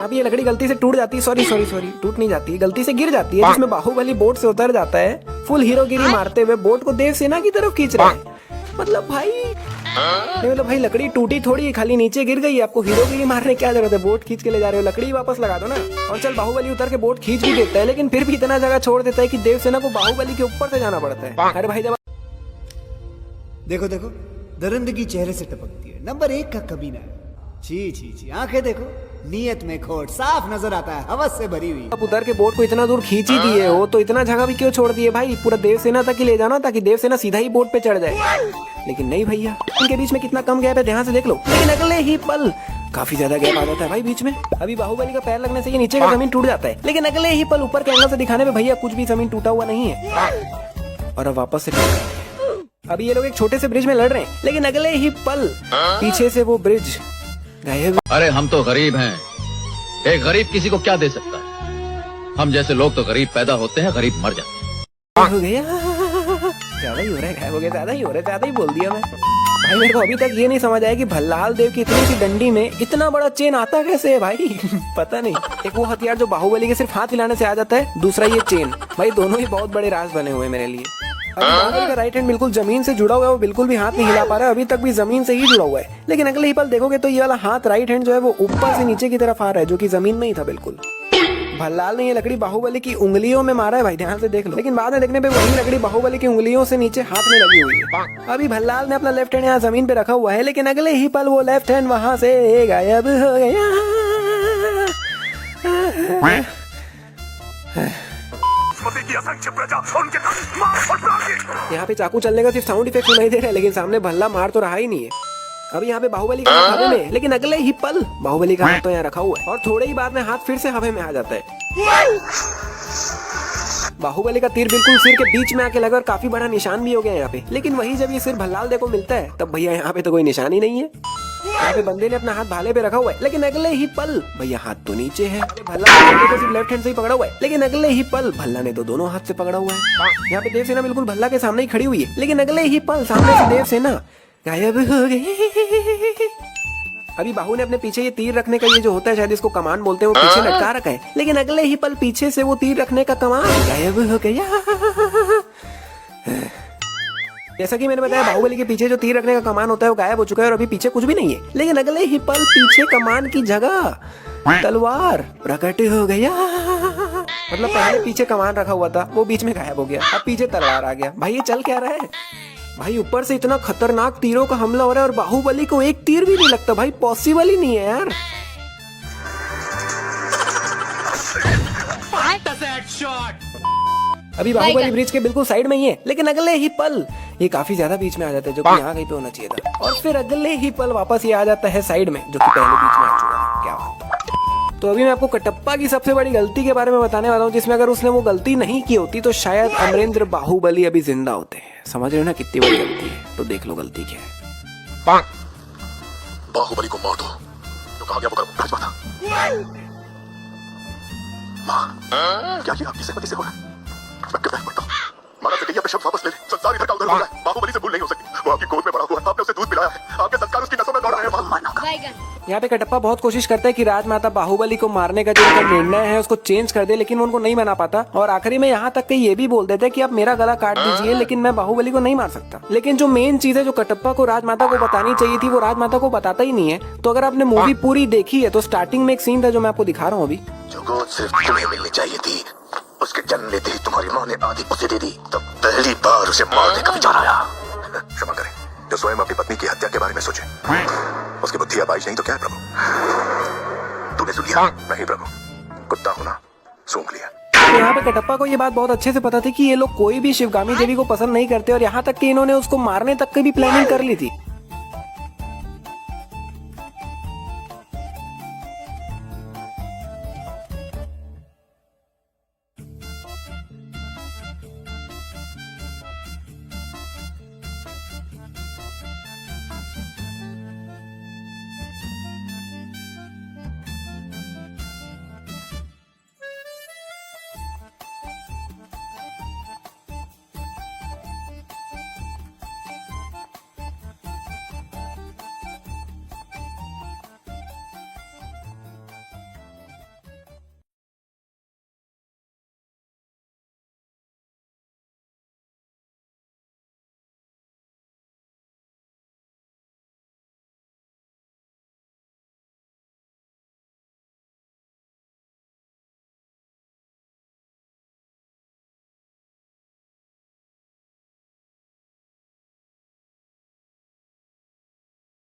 अब ये लकड़ी गलती से टूट जाती है, सॉरी सॉरी सॉरी, टूट नहीं जाती है, गलती से गिर जाती है, जिसमें बाहुबली बोट से उतर जाता है, फुल हीरोगिरी मारते हुए बोट को देवसेना की तरफ खींच रहा है। मतलब भाई नहीं, मतलब भाई लकड़ी टूटी थोड़ी है, खाली नीचे गिर गई, आपको हीरोगिरी मारने क्या जरूरत है, बोट खींच के ले जा रहे हो, लकड़ी वापस लगा दो ना। और चल बाहुबली उतर के बोट खींच भी देता है, लेकिन फिर भी इतना जगह छोड़ देता है कि देवसेना को बाहुबली के ऊपर से जाना पड़ता है। अरे भाई जब देखो देखो दरिंदगी चेहरे से टपकती है, नंबर 1 का कमीना है। छी छी छी, आंखें देखो, नीयत में खोट साफ नजर आता है, हवस से भरी हुई। आप उतर के बोट को इतना दूर खींच ही दिए हो तो इतना जगह भी क्यों छोड़ दिए भाई, पूरा देवसेना तक ही ले जाना ताकि देवसेना सीधा ही बोट पे चढ़ जाए। लेकिन नहीं भैया, इनके बीच में कितना कम गैप है, ध्यान से देख लो। लेकिन अगले ही पल काफी ज्यादा गैप आ जाता है भाई बीच में। अभी बाहुबली का पैर लगने से ये नीचे का जमीन टूट जाता है, लेकिन अगले ही पल ऊपर के एंगल से दिखाने में भैया कुछ भी जमीन टूटा हुआ नहीं है। और अब वापस से अभी ये लोग एक छोटे से ब्रिज में लड़ रहे हैं, लेकिन अगले ही पल पीछे से वो ब्रिज गायब। अरे हम तो गरीब हैं, एक गरीब किसी को क्या दे सकता है। हम जैसे लोग तो गरीब पैदा होते हैं, गरीब मर जाते हैं। हो गया, ज्यादा ही हो रहा है, गायब हो गया, ज्यादा ही हो रहा है, ज्यादा ही बोल दिया मैं। भाई मेरे को अभी तक ये नहीं समझ आया कि भल्लाल देव की इतनी सी डंडी में इतना बड़ा चेन आता कैसे है भाई। पता नहीं, एक वो हथियार जो बाहुबली के सिर्फ हाथ हिलाने से आ जाता है, दूसरा ये चेन, भाई दोनों ही बहुत बड़े राज बने हुए मेरे लिए। बाहुबली का राइट हैंड बिल्कुल जमीन से जुड़ा हुआ है, वो बिल्कुल भी हाथ नहीं हिला पा रहा है, अभी तक भी जमीन से ही जुड़ा हुआ है। लेकिन अगले ही पल देखोगे तो ये वाला हाथ राइट हैंड जो है वो ऊपर से नीचे की तरफ आ रहा है, जो कि जमीन में ही था बिल्कुल। भल्लाल ने ये लकड़ी बाहुबली की उंगलियों में मारा है भाई, ध्यान से देख लो। लेकिन बाद में देखने पे वही लकड़ी बाहुबली की उंगलियों से नीचे हाथ में लगी हुई है। अभी भल्लाल ने अपना लेफ्ट हैंड यहाँ जमीन पे रखा हुआ है, लेकिन अगले ही पल वो लेफ्ट हैंड वहां से गायब हो गया। यहाँ पे चाकू चलने का सिर्फ साउंड इफेक्ट सुनाई दे रहा है, लेकिन सामने भल्ला मार तो रहा ही नहीं है। अभी यहाँ पे बाहुबली का हाथ हवा में, लेकिन अगले ही पल बाहुबली का हाथ तो यहाँ रखा हुआ है, और थोड़े ही बाद में हाथ फिर से हवा में आ जाता है। बाहुबली का तीर बिल्कुल सिर के बीच में आके लगा और काफी बड़ा निशान भी हो गया यहाँ पे। लेकिन वही जब ये सिर भल्लाल देखो मिलता है, तब भैया यहाँ पे तो कोई निशान ही नहीं है। यहाँ पे बंदे ने अपना हाथ भाले पे रखा हुआ है, लेकिन अगले ही पल भैया हाथ तो नीचे है। भल्ला ने सिर्फ लेफ्ट हैंड से ही पकड़ा हुआ है, लेकिन अगले ही पल भल्ला ने तो दोनों हाथ से पकड़ा हुआ है। यहाँ पे देवसेना बिल्कुल भल्ला के सामने ही खड़ी हुई है, लेकिन अगले ही पल सामने से देवसेना गायब हो गई। अभी बाहु ने अपने पीछे ये तीर रखने का ये जो होता है, शायद इसको कमान बोलते हैं, वो पीछे लटका रखा है, लेकिन अगले ही पल पीछे से वो तीर रखने का कमान गायब हो गया। जैसा कि मैंने बताया, बाहुबली के पीछे जो तीर रखने का कमान होता है वो गायब हो चुका है और अभी पीछे कुछ भी नहीं है, लेकिन अगले ही पल पीछे कमान की जगह तलवार प्रकट हो गया। मतलब पहले पीछे कमान रखा हुआ था, वो बीच में गायब हो गया, अब पीछे तलवार आ गया। भाई ये चल क्या रहा है भाई, ऊपर से इतना खतरनाक तीरों का हमला हो रहा है और बाहुबली को एक तीर भी नहीं लगता भाई, पॉसिबल ही नहीं है यार। अभी बाहुबली ब्रिज के बिल्कुल साइड में ही है, लेकिन अगले ही पल ये काफी ज्यादा बीच में आ जाता है, जो कि यहाँ कहीं पे होना चाहिए था, और फिर अगले ही पल वापस ये आ जाता है साइड में, जो कि पहले बीच में आ चुका है। क्या बात। तो अभी मैं आपको कटप्पा की सबसे बड़ी गलती के बारे में बताने वाला हूँ, जिसमें अगर उसने वो गलती नहीं की होती तो शायद अमरेंद्र बाहुबली अभी जिंदा होते। समझ रहे हो ना कितनी बड़ी गलती है, तो देख लो गलती क्या है। बाहुबली को मार दो, जो कहा गया वो करो, राजमाता। माँ, क्या ये आपकी सहमति से हो रहा है? मैं कितना पढ़ता हूँ, मारा से अपने शब्द वापस ले ले, संसार इधर का उधर हो रहा है, बाहुबली से भूल नहीं हो सकती, वो आपकी गोद में बड़ा हुआ है, आपने उसे दूध पिलाया है, आपके संस्कार उसकी नसों में दौड़ रहे हैं। यहाँ पे कटप्पा बहुत कोशिश करता है कि राजमाता बाहुबली को मारने का जो उनका निर्णय है उसको चेंज कर दे, लेकिन वो उनको नहीं मना पाता, और आखिरी में यहाँ तक कि ये भी बोल देते हैं कि आप मेरा गला काट दीजिए, लेकिन मैं बाहुबली को नहीं मार सकता। लेकिन जो मेन चीज है जो कटप्पा को राजमाता को बतानी चाहिए थी, वो राजमाता को बताता ही नहीं है। तो अगर आपने मूवी पूरी देखी है तो स्टार्टिंग में एक सीन था जो मैं आपको दिखा रहा हूँ अभी। जो गोद सिर्फ तुम्हें मिलनी चाहिए थी, उसके जन्म लेते ही तुम्हारी माँ ने आधी उसे दे दी, तब पहली बार उसे मारने का विचार आया। क्षमा करें, जो स्वयं अपनी पत्नी की हत्या के बारे में सोचे, उसकी बुद्धि आबाइश नहीं तो क्या है प्रभु? तूने सुन लिया? नहीं प्रभु, कुत्ता होना सूंघ लिया। तो यहाँ पे कटप्पा को ये बात बहुत अच्छे से पता थी कि ये लोग कोई भी शिवगामी देवी को पसंद नहीं करते, और यहाँ तक कि इन्होंने उसको मारने तक की भी प्लानिंग कर ली थी।